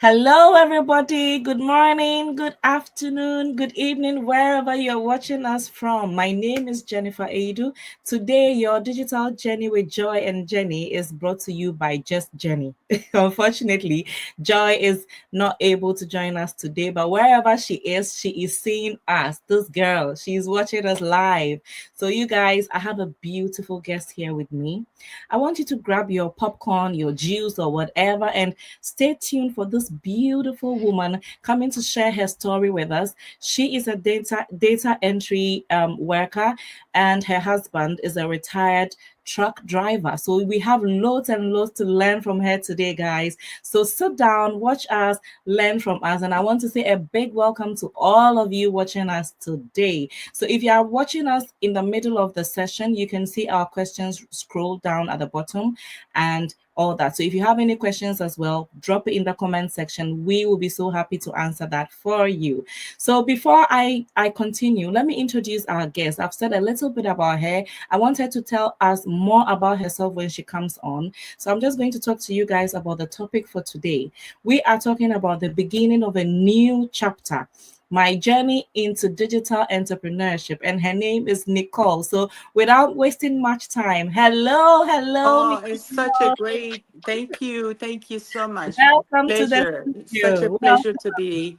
Hello, everybody. Good morning, good afternoon, good evening, wherever you're watching us from. My name is Jennifer Adu. Today, your digital journey with Joy and Jenny is brought to you by Just Jenny. Unfortunately, Joy is not able to join us today, but wherever she is seeing us. This girl, she's watching us live. So, you guys, I have a beautiful guest here with me. I want you to grab your popcorn, your juice, or whatever, and stay tuned for this beautiful woman coming to share her story with us. She is a data entry worker, and her husband is a retired truck driver. So we have loads and loads to learn from her today, guys. So sit down, watch us, learn from us. And I want to say a big welcome to all of you watching us today. So if you are watching us in the middle of the session, you can see our questions scroll down at the bottom and all that. So if you have any questions as well, drop it in the comment section. We will be so happy to answer that for you. So before I continue, let me introduce our guest. I've said a little bit about her. I want her to tell us more about herself when she comes on. So I'm just going to talk to you guys about the topic for today. We are talking about the beginning of a new chapter, my journey into digital entrepreneurship, and her name is Nicole. So without wasting much time, hello, Oh, it's such a Nicole. great, thank you so much. Welcome to the Pleasure. It's such a studio. Well, pleasure to be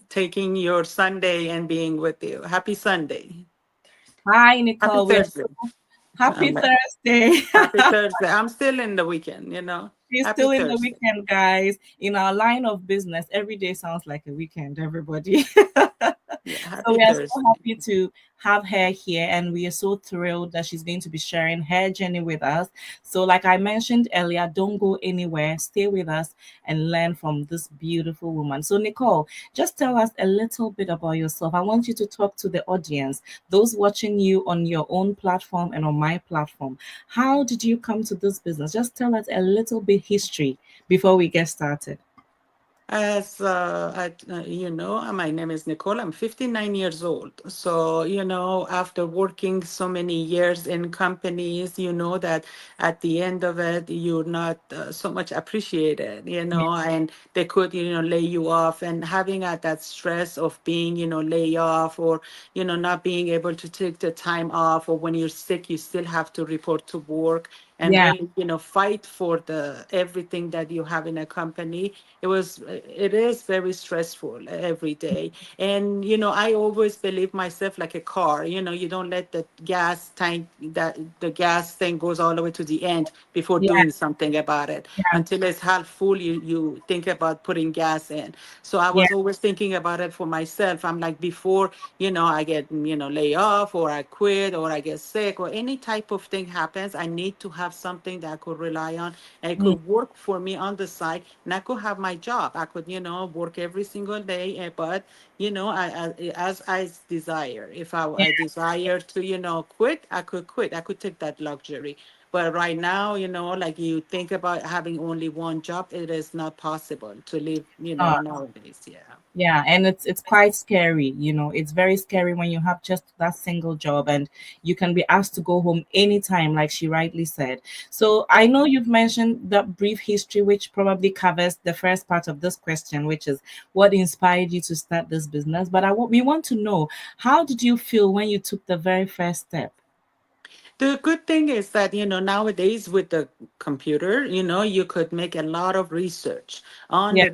taking your Sunday and being with you. Happy Sunday. hi, Happy Nicole. We are Thursday. so happy Um, Thursday. Happy Thursday. I'm still in the weekend. She's Happy still in the Thursday. weekend, guys. In our line of business, every day sounds like a weekend, everybody. Yeah, So happy we are so Thursday. happy to have her here, and we are so thrilled that she's going to be sharing her journey with us. So, like I mentioned earlier, don't go anywhere, stay with us and learn from this beautiful woman. So, Nicole, just tell us a little bit about yourself. I want you to talk to the audience, those watching you on your own platform and on my platform. How did you come to this business? Just tell us a little bit history before we get started. My name is Nicole. I'm 59 years old. So, after working so many years in companies, you know that at the end of it, you're not so much appreciated, Yeah, and they could, lay you off and having that stress of being, lay off or, not being able to take the time off or when you're sick, you still have to report to work and yeah, really fight for the everything that you have in a company. It is very stressful every day. And I always believe myself like a car. You don't let the gas tank, that the gas thing goes all the way to the end before yeah, doing something about it. yeah, Until it's half full, you think about putting gas in. So I yeah, was always thinking about it for myself. I'm like, before I get lay off or I quit or I get sick or any type of thing happens, I need to have something that I could rely on and it mm, could work for me on the side, and I could have my job. I could work every single day, but as I desire. If yeah. I desire to quit, I could quit. I could take that luxury. But right now, like you think about having only one job, it is not possible to live, nowadays. Yeah. Yeah, and it's quite scary, you know. It's very scary when you have just that single job and you can be asked to go home anytime, like she rightly said. So I know you've mentioned the brief history, which probably covers the first part of this question, which is what inspired you to start this business. But we want to know, how did you feel when you took the very first step? The good thing is that, nowadays with the computer, you could make a lot of research on Yeah,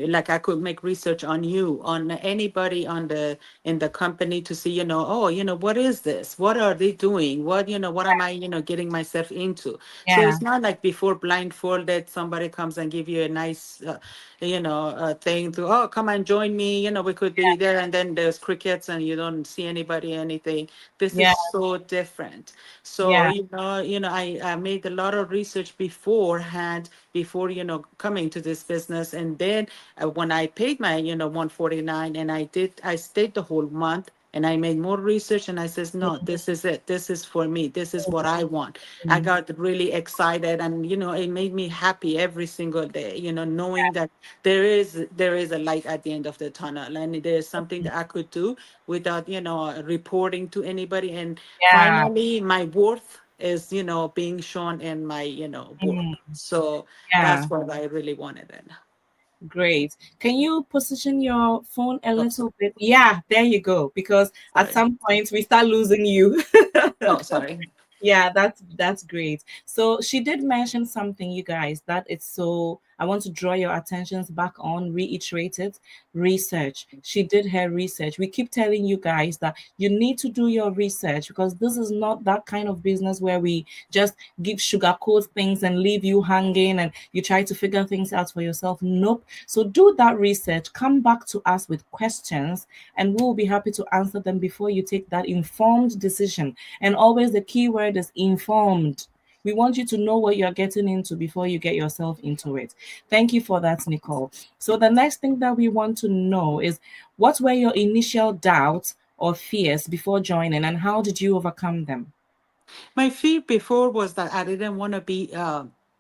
like I could make research on you, on anybody in the company to see, oh, what is this? What are they doing? What am I, getting myself into? So yeah, it's not like before blindfolded, somebody comes and give you a nice, thing to, oh, come and join me, we could be there. And then there's crickets and you don't see anybody, anything. This is yeah, so different. So, yeah. I made a lot of research beforehand, before, coming to this business. And then when I paid my, 149 and I stayed the whole month and I made more research and I says, no, this is it. This is for me. This is what I want. I Mm, got really excited and, it made me happy every single day, knowing that there is a light at the end of the tunnel and there's something that I could do without, reporting to anybody. And yeah, finally, my worth is, being shown in my, work. mm, So yeah. that's what I really wanted. Great. Can you position your phone a Oh, little bit? Yeah, there you go. Because at sorry. some point we start losing you. Oh, sorry. Yeah, that's great. So she did mention something, you guys, that it's so I want to draw your attentions back on, reiterate it. Research. She did her research. We keep telling you guys that you need to do your research because this is not that kind of business where we just give sugarcoat things and leave you hanging and you try to figure things out for yourself. Nope. So do that research. Come back to us with questions and we'll be happy to answer them before you take that informed decision. And always the key word is informed. We want you to know what you're getting into before you get yourself into it. Thank you for that, Nicole. So, the next thing that we want to know is what were your initial doubts or fears before joining, and how did you overcome them? My fear before was that I didn't want to be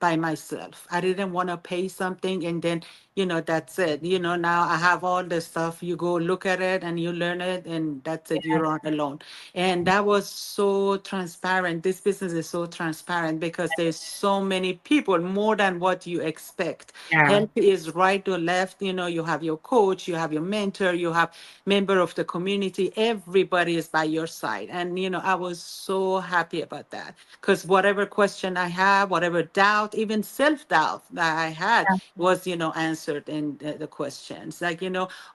by myself. I didn't want to pay something and then, that's it. Now I have all this stuff. You go look at it and you learn it, and that's it. Yeah, You're on alone. And that was so transparent. This business is so transparent because there's so many people, more than what you expect. yeah, Help is right or left. You have your coach, you have your mentor, you have member of the community. Everybody is by your side. And, I was so happy about that because whatever question I have, whatever doubt, even self-doubt that I had was, answered in the questions. Like,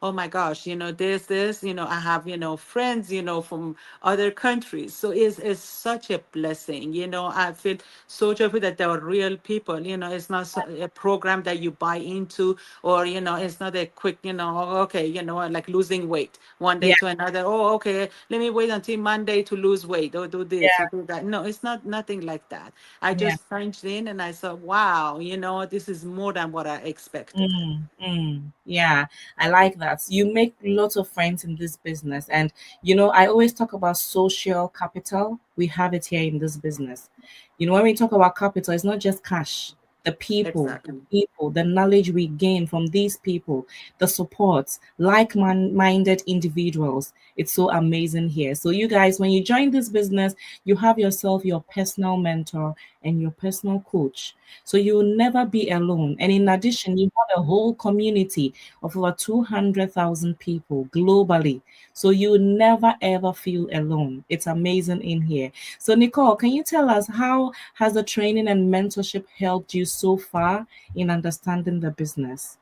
oh my gosh, I have, friends, from other countries. So it's such a blessing. I feel so joyful that there are real people. It's not a program that you buy into, or, it's not a quick, "Oh, okay, like losing weight one day yeah, to another. Oh, okay, let me wait until Monday to lose weight or do this or yeah, do that." No, it's not nothing like that. I yeah. just punched in and I saw, wow, this is more than what I expected. Yeah, I like that. You make lots of friends in this business. And, I always talk about social capital. We have it here in this business. When we talk about capital, it's not just cash, Exactly. the knowledge we gain from these people, the support, like minded individuals. It's so amazing here. So, you guys, when you join this business, you have yourself your personal mentor and your personal coach. So you will never be alone. And in addition, you have a whole community of over 200,000 people globally. So you will never ever feel alone. It's amazing in here. So, Nicole, can you tell us how has the training and mentorship helped you so far in understanding the business?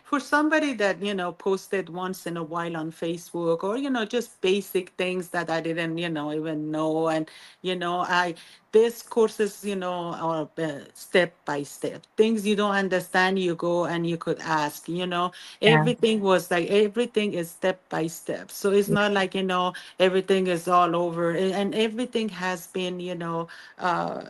For somebody that posted once in a while on Facebook, or just basic things that I didn't even know. And I this courses are step by step things you don't understand, you go and you could ask. Yeah, Everything was like, everything is step by step, so it's not like everything is all over, and everything has been uh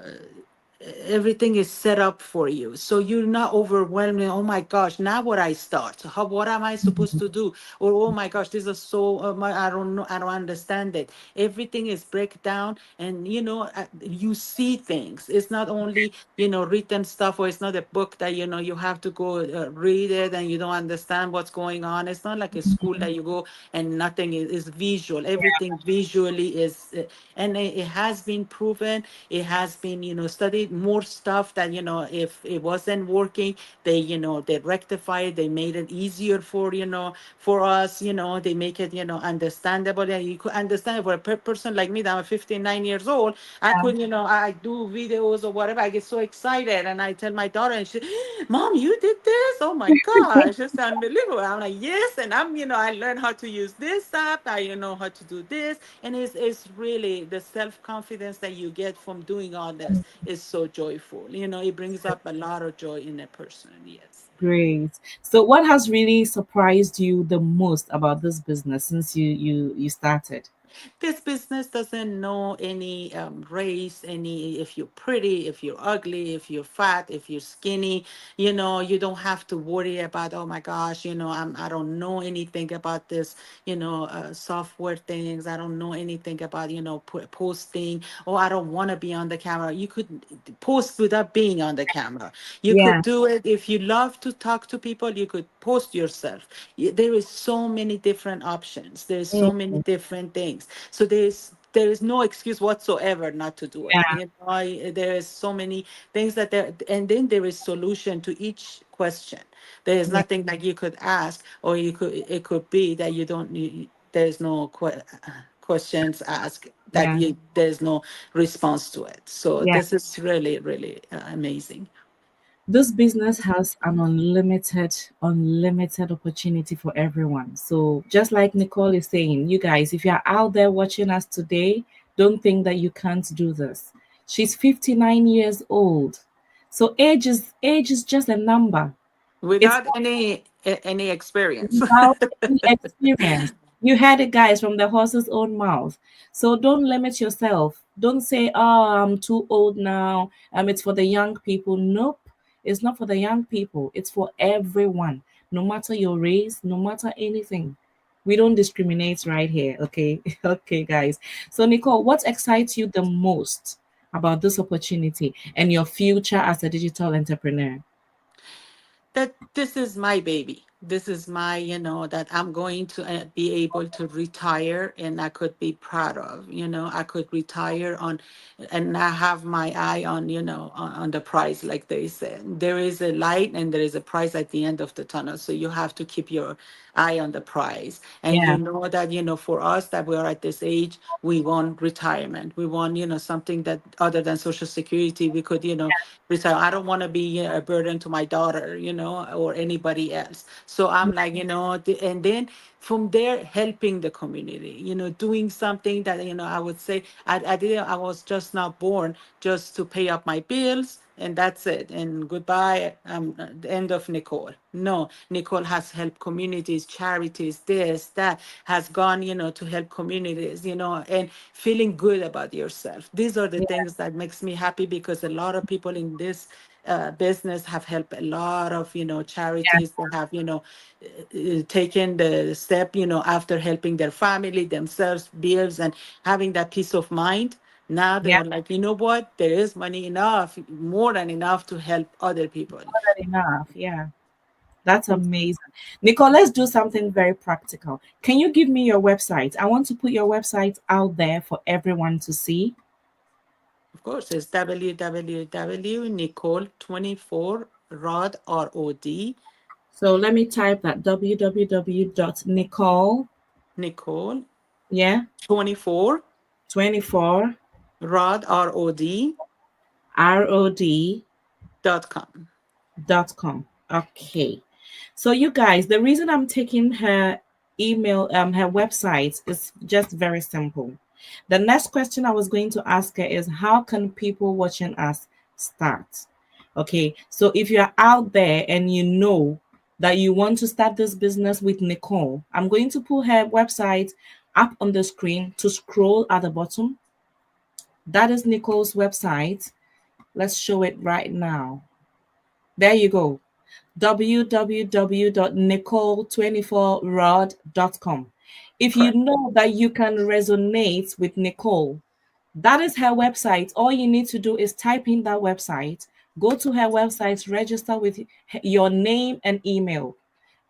everything is set up for you, so you're not overwhelmed. Oh my gosh, now what I start, what am I supposed to do? Or, oh my gosh, this is so I don't know, I don't understand it. Everything is breakdown, and you see things. It's not only written stuff, or it's not a book that you have to go read it and you don't understand what's going on. It's not like a school that you go and nothing is visual. Everything visually is and it has been proven. It has been studied. More stuff that if it wasn't working, they rectify it. They made it easier for us. They make it understandable, and you could understand it. For a person like me, that I'm 59 years old, I yeah, could I do videos or whatever. I get so excited and I tell my daughter, and she, "Mom, you did this? Oh my gosh, it's unbelievable." I'm like, "Yes," and I learned how to use this app. I how to do this, and it's really the self-confidence that you get from doing all this is so joyful. It brings up a lot of joy in a person. Yes. great. So what has really surprised you the most about this business since you started? This business doesn't know any race, any, if you're pretty, if you're ugly, if you're fat, if you're skinny. You don't have to worry about, oh my gosh, I don't know anything about this, software things. I don't know anything about, posting, or I don't want to be on the camera. You could post without being on the camera. You Yeah. could do it if you love to talk to people. You could post yourself. There is so many different options. There's so many different things. So there's there is no excuse whatsoever not to do it. Yeah, There is so many things that there, and then there is solution to each question. There is yeah, nothing like you could ask, or it could be that you don't, there is no questions asked, that yeah, you, there's no response to it. So yeah. this is really, really amazing. This business has an unlimited opportunity for everyone. So just like Nicole is saying, you guys, if you're out there watching us today, don't think that you can't do this. She's 59 years old. So age is just a number. It's Without any experience. without any experience. You heard it, guys, from the horse's own mouth. So don't limit yourself. Don't say, "Oh, I'm too old now. It's for the young people." Nope, it's not for the young people. It's for everyone, no matter your race, no matter anything. We don't discriminate right here. Okay, okay, guys. So Nicole, what excites you the most about this opportunity and your future as a digital entrepreneur? That this is my baby. This is my, that I'm going to be able to retire, and I could be proud of. I could retire on, and I have my eye on, on the prize, like they said. There is a light and there is a prize at the end of the tunnel. So you have to keep your eye on the prize. And Yeah, that, for us that we are at this age, we want retirement. We want, something that other than Social Security, we could, retire. I don't want to be a burden to my daughter, or anybody else. So I'm like, and then from there, helping the community, doing something that, I would say, I didn't, I was just not born just to pay up my bills and that's it. And goodbye, the end of Nicole. No, Nicole has helped communities, charities, this, that, has gone, to help communities, and feeling good about yourself. These are the yeah, things that makes me happy, because a lot of people in this business have helped a lot of, yeah, charities that have, taken the step, after helping their family, themselves, bills, and having that peace of mind. Now they yeah. are like, you know what? There is money enough, more than enough to help other people. Not enough. Yeah. That's amazing. Nicole, let's do something very practical. Can you give me your website? I want to put your website out there for everyone to see. Of course, it's www Nicole 24 ROD So let me type that www.nicole, Nicole yeah, 24 24 ROD ROD .com. com. Okay. So you guys, the reason I'm taking her email, her website is just very simple. The next question I was going to ask her is how can people watching us start? Okay. So if you're out there and you know that you want to start this business with Nicole, I'm going to put her website up on the screen to scroll at the bottom. That is Nicole's website. Let's show it right now. There you go, www.nicole24rod.com. If you Correct. know that you can resonate with Nicole, that is her website. All you need to do is type in that website, go to her website, register with your name and email,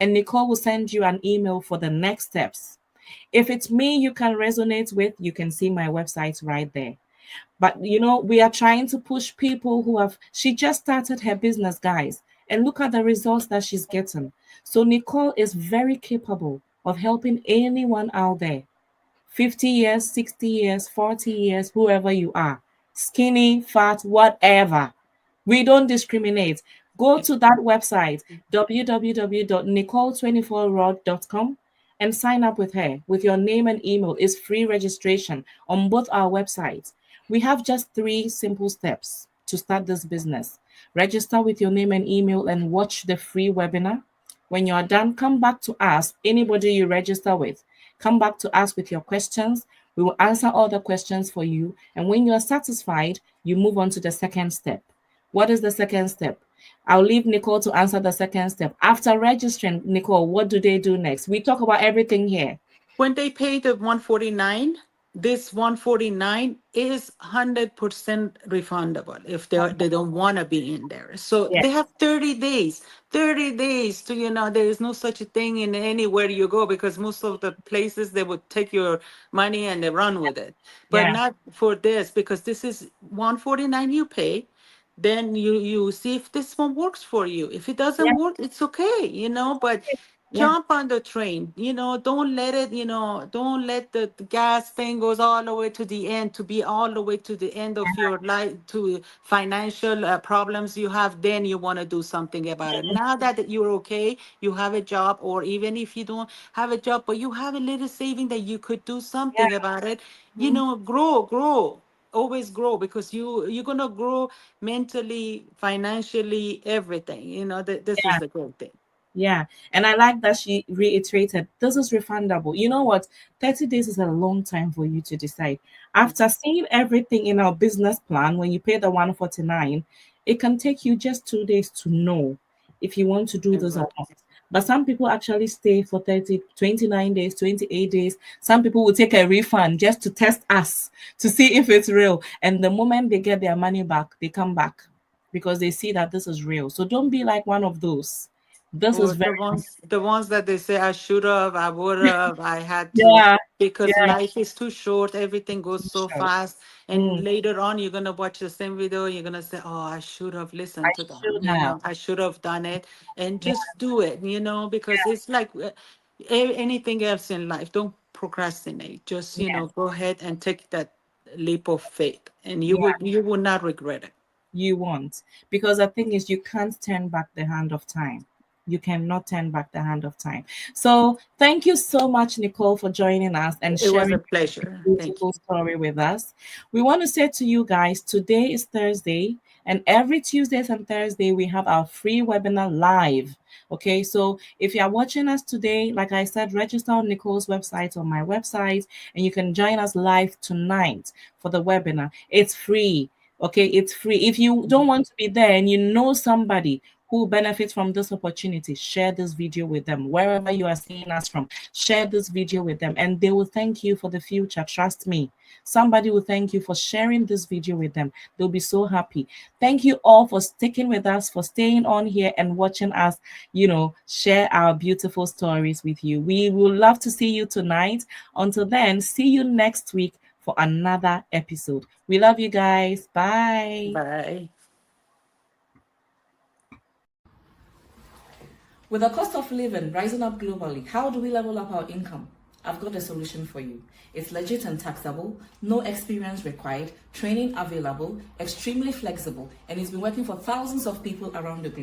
and Nicole will send you an email for the next steps. If it's me you can resonate with, you can see my website right there. But we are trying to push people who have, she just started her business, guys, and look at the results that she's getting. So Nicole is very capable of helping anyone out there. 50 years, 60 years, 40 years, whoever you are, skinny, fat, whatever. We don't discriminate. Go to that website, www.nicole24rod.com, and sign up with her with your name and email. It's free registration on both our websites. We have just 3 simple steps to start this business. Register with your name and email and watch the free webinar. When you're done, come back to us, anybody you register with. Come back to us with your questions. We will answer all the questions for you. And when you are satisfied, you move on to the second step. What is the second step? I'll leave Nicole to answer the second step. After registering, Nicole, what do they do next? We talk about everything here. When they pay the 149, this 149 is 100% refundable if they don't want to be in there. So Yeah. they have 30 days. 30 days to, there is no such a thing in anywhere you go, because most of the places they would take your money and they run with it. But Yeah. not for this, because this is 149 you pay. Then you see if this one works for you. If it Yeah. doesn't work, it's okay, but Yeah. jump on the train. Don't let it, don't let the gas thing goes all the way to the end, to be all the way to the end of your life, to financial problems you have. Then you want to do something about it. Now that you're okay, you have a job, or even if you don't have a job, but you have a little saving that you could do Yeah. something about it. Mhm. Grow, always grow, because you're gonna grow mentally, financially, everything. This is Yeah. the great thing. Yeah, and I like that she reiterated this is refundable. You know what? 30 days is a long time for you to decide. After seeing everything in our business plan, when you pay the 149, it can take you just 2 days to know if you want to do this or Exactly. not. But some people actually stay for 30, 29 days, 28 days. Some people will take a refund just to test us to see if it's real. And the moment they get their money back, they come back because they see that this is real. So don't be like one of those. This is Or very the ones that they say I should have, I would have, I had to, yeah, because yeah, life is too short, everything goes so sure. fast. And Mm, later on you're gonna watch the same video, you're gonna say, oh, I should have I listened to them, should have. I should have done it. And Yeah, just do it, because it's like anything else in life. Don't procrastinate. Just, yeah, go ahead and take that leap of faith, and you yeah. would you would not regret it. You want because the thing is, you can't turn back the hand of time. You cannot turn back the hand of time. So thank you so much, Nicole, for joining us and It was sharing a pleasure. Thank beautiful you. story with us. We want to say to you guys, today is Thursday, and every Tuesdays and Thursday we have our free webinar live. Okay, so if you are watching us today, like I said, register on Nicole's website or my website, and you can join us live tonight for the webinar. It's free. Okay, it's free. If you don't want to be there and you know somebody who benefits from this opportunity, share this video with them. Wherever you are seeing us from, share this video with them and they will thank you for the future. Trust me. Somebody will thank you for sharing this video with them. They'll be so happy. Thank you all for sticking with us, for staying on here and watching us, share our beautiful stories with you. We will love to see you tonight. Until then, see you next week for another episode. We love you guys. Bye. Bye. With the cost of living rising up globally, how do we level up our income? I've got a solution for you. It's legit and taxable, no experience required, training available, extremely flexible, and it's been working for thousands of people around the globe.